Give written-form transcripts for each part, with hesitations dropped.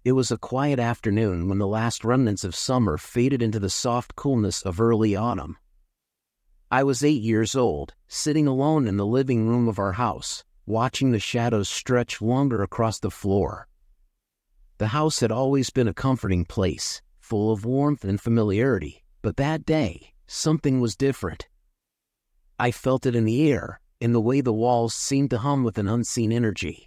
It was a quiet afternoon when the last remnants of summer faded into the soft coolness of early autumn. I was 8 years old, sitting alone in the living room of our house, watching the shadows stretch longer across the floor. The house had always been a comforting place, full of warmth and familiarity, but that day, something was different. I felt it in the air, in the way the walls seemed to hum with an unseen energy.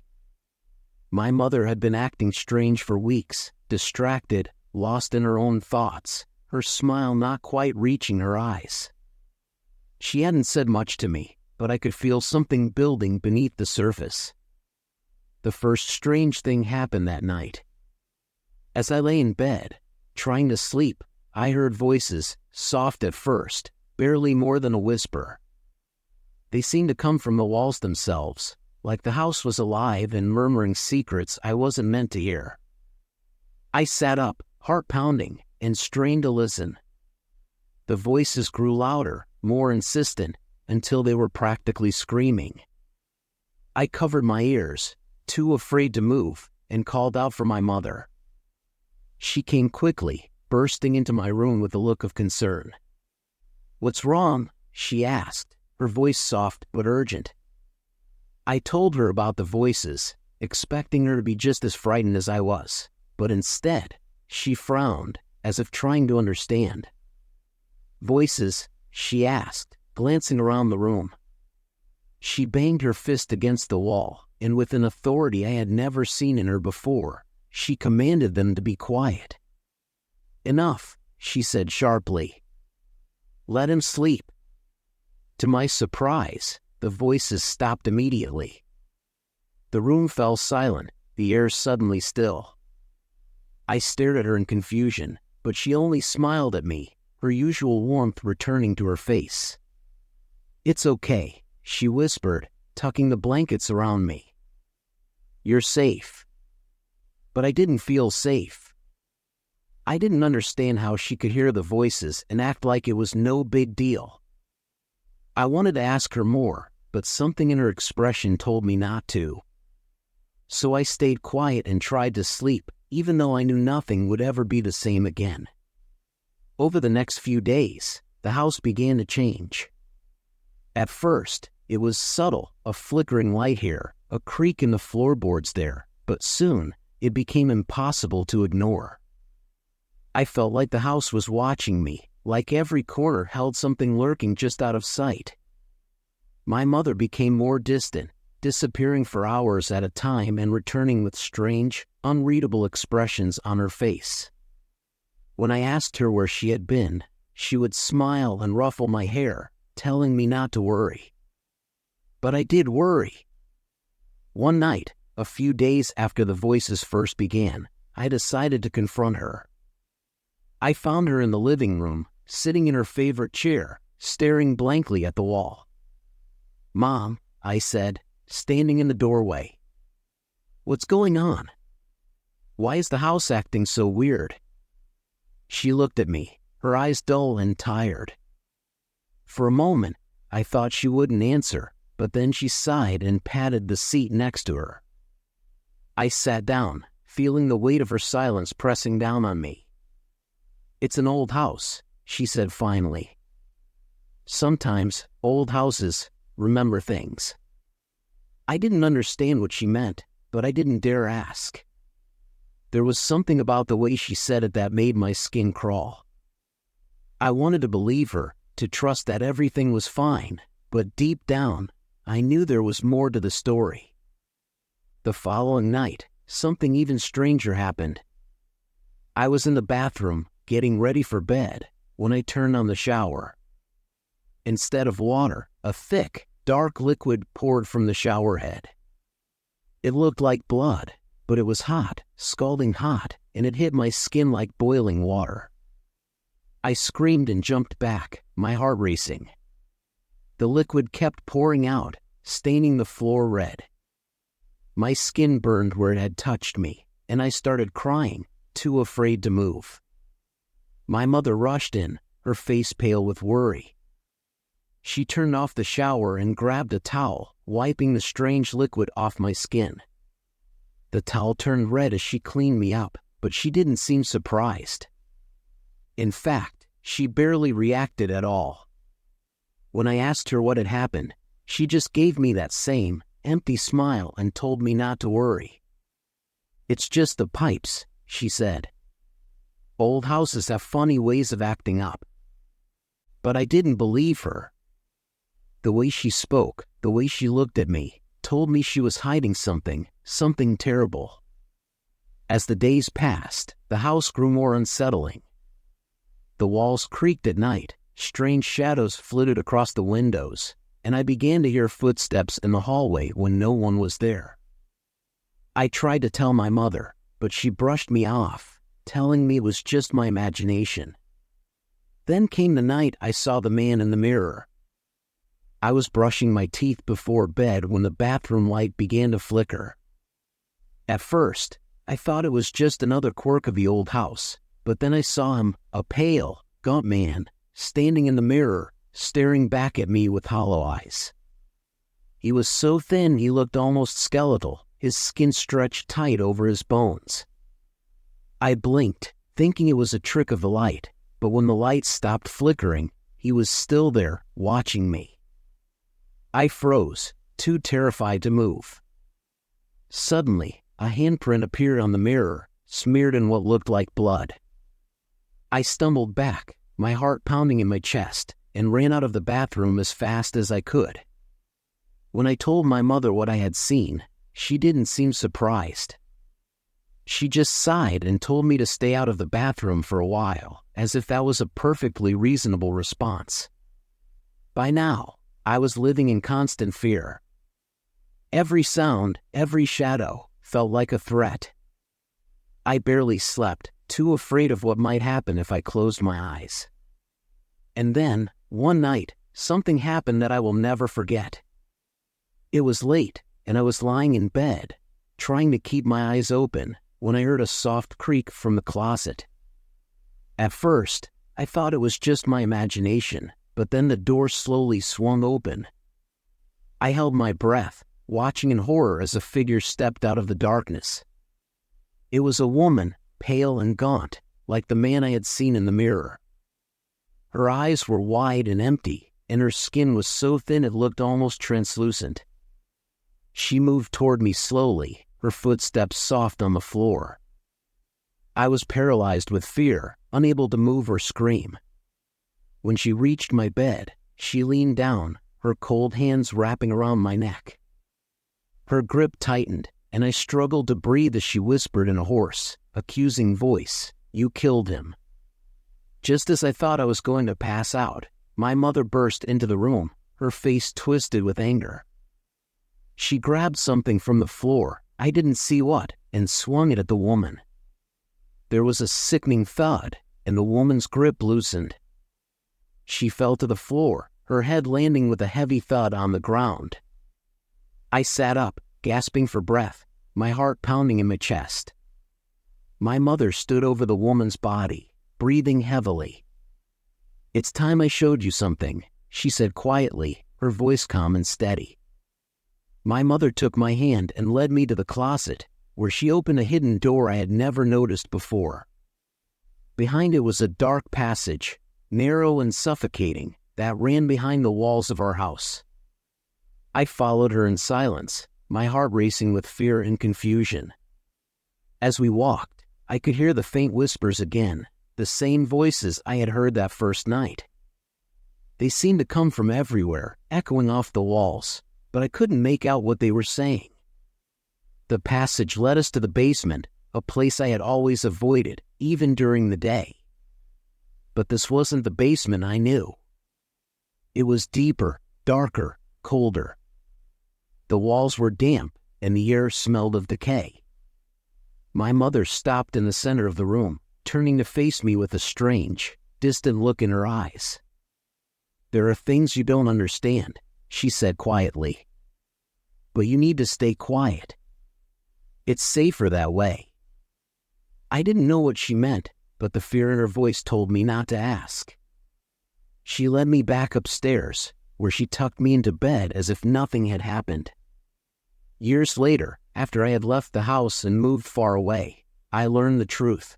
My mother had been acting strange for weeks, distracted, lost in her own thoughts, her smile not quite reaching her eyes. She hadn't said much to me, but I could feel something building beneath the surface. The first strange thing happened that night. As I lay in bed, trying to sleep, I heard voices, soft at first, barely more than a whisper. They seemed to come from the walls themselves, like the house was alive and murmuring secrets I wasn't meant to hear. I sat up, heart pounding, and strained to listen. The voices grew louder, more insistent, until they were practically screaming. I covered my ears, too afraid to move, and called out for my mother. She came quickly, bursting into my room with a look of concern. "What's wrong?" she asked, her voice soft but urgent. I told her about the voices, expecting her to be just as frightened as I was, but instead, she frowned, as if trying to understand. "Voices?" she asked, glancing around the room. She banged her fist against the wall, and with an authority I had never seen in her before, she commanded them to be quiet. "Enough," she said sharply. "Let him sleep." To my surprise, the voices stopped immediately. The room fell silent, the air suddenly still. I stared at her in confusion, but she only smiled at me, her usual warmth returning to her face. "It's okay," she whispered, tucking the blankets around me. "You're safe." But I didn't feel safe. I didn't understand how she could hear the voices and act like it was no big deal. I wanted to ask her more, but something in her expression told me not to. So I stayed quiet and tried to sleep, even though I knew nothing would ever be the same again. Over the next few days, the house began to change. At first, it was subtle, a flickering light here, a creak in the floorboards there, but soon, it became impossible to ignore. I felt like the house was watching me, like every corner held something lurking just out of sight. My mother became more distant, disappearing for hours at a time and returning with strange, unreadable expressions on her face. When I asked her where she had been, she would smile and ruffle my hair, telling me not to worry. But I did worry. One night, a few days after the voices first began, I decided to confront her. I found her in the living room, sitting in her favorite chair, staring blankly at the wall. "Mom," I said, standing in the doorway. "What's going on? Why is the house acting so weird?" She looked at me, her eyes dull and tired. For a moment, I thought she wouldn't answer, but then she sighed and patted the seat next to her. I sat down, feeling the weight of her silence pressing down on me. "It's an old house," she said finally. "Sometimes, old houses remember things." I didn't understand what she meant, but I didn't dare ask. There was something about the way she said it that made my skin crawl. I wanted to believe her, to trust that everything was fine, but deep down, I knew there was more to the story. The following night, something even stranger happened. I was in the bathroom, getting ready for bed, when I turned on the shower. Instead of water, a thick, dark liquid poured from the shower head. It looked like blood, but it was hot, scalding hot, and it hit my skin like boiling water. I screamed and jumped back, my heart racing. The liquid kept pouring out, staining the floor red. My skin burned where it had touched me, and I started crying, too afraid to move. My mother rushed in, her face pale with worry. She turned off the shower and grabbed a towel, wiping the strange liquid off my skin. The towel turned red as she cleaned me up, but she didn't seem surprised. In fact, she barely reacted at all. When I asked her what had happened, she just gave me that same, empty smile and told me not to worry. "It's just the pipes," she said. "Old houses have funny ways of acting up." But I didn't believe her. The way she spoke, the way she looked at me, told me she was hiding something terrible. As the days passed, the house grew more unsettling. The walls creaked at night, strange shadows flitted across the windows, and I began to hear footsteps in the hallway when no one was there. I tried to tell my mother, but she brushed me off, telling me it was just my imagination. Then came the night I saw the man in the mirror. I was brushing my teeth before bed when the bathroom light began to flicker. At first, I thought it was just another quirk of the old house, but then I saw him, a pale, gaunt man, standing in the mirror, staring back at me with hollow eyes. He was so thin he looked almost skeletal, his skin stretched tight over his bones. I blinked, thinking it was a trick of the light, but when the light stopped flickering, he was still there, watching me. I froze, too terrified to move. Suddenly, a handprint appeared on the mirror, smeared in what looked like blood. I stumbled back, my heart pounding in my chest, and ran out of the bathroom as fast as I could. When I told my mother what I had seen, she didn't seem surprised. She just sighed and told me to stay out of the bathroom for a while, as if that was a perfectly reasonable response. By now, I was living in constant fear. Every sound, every shadow, felt like a threat. I barely slept, too afraid of what might happen if I closed my eyes. And then, one night, something happened that I will never forget. It was late, and I was lying in bed, trying to keep my eyes open, when I heard a soft creak from the closet. At first, I thought it was just my imagination, but then the door slowly swung open. I held my breath, watching in horror as a figure stepped out of the darkness. It was a woman, pale and gaunt, like the man I had seen in the mirror. Her eyes were wide and empty, and her skin was so thin it looked almost translucent. She moved toward me slowly, her footsteps soft on the floor. I was paralyzed with fear, unable to move or scream. When she reached my bed, she leaned down, her cold hands wrapping around my neck. Her grip tightened, and I struggled to breathe as she whispered in a hoarse, accusing voice, "You killed him." Just as I thought I was going to pass out, my mother burst into the room, her face twisted with anger. She grabbed something from the floor, I didn't see what, and swung it at the woman. There was a sickening thud, and the woman's grip loosened. She fell to the floor, her head landing with a heavy thud on the ground. I sat up, gasping for breath, my heart pounding in my chest. My mother stood over the woman's body, breathing heavily. "It's time I showed you something," she said quietly, her voice calm and steady. My mother took my hand and led me to the closet, where she opened a hidden door I had never noticed before. Behind it was a dark passage, narrow and suffocating, that ran behind the walls of our house. I followed her in silence, my heart racing with fear and confusion. As we walked, I could hear the faint whispers again, the same voices I had heard that first night. They seemed to come from everywhere, echoing off the walls, but I couldn't make out what they were saying. The passage led us to the basement, a place I had always avoided, even during the day. But this wasn't the basement I knew. It was deeper, darker, colder. The walls were damp, and the air smelled of decay. My mother stopped in the center of the room, turning to face me with a strange, distant look in her eyes. "There are things you don't understand," she said quietly. "But you need to stay quiet. It's safer that way." I didn't know what she meant, but the fear in her voice told me not to ask. She led me back upstairs, where she tucked me into bed as if nothing had happened. Years later, after I had left the house and moved far away, I learned the truth.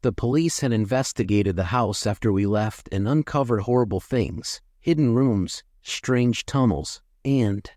The police had investigated the house after we left and uncovered horrible things, hidden rooms, strange tunnels, and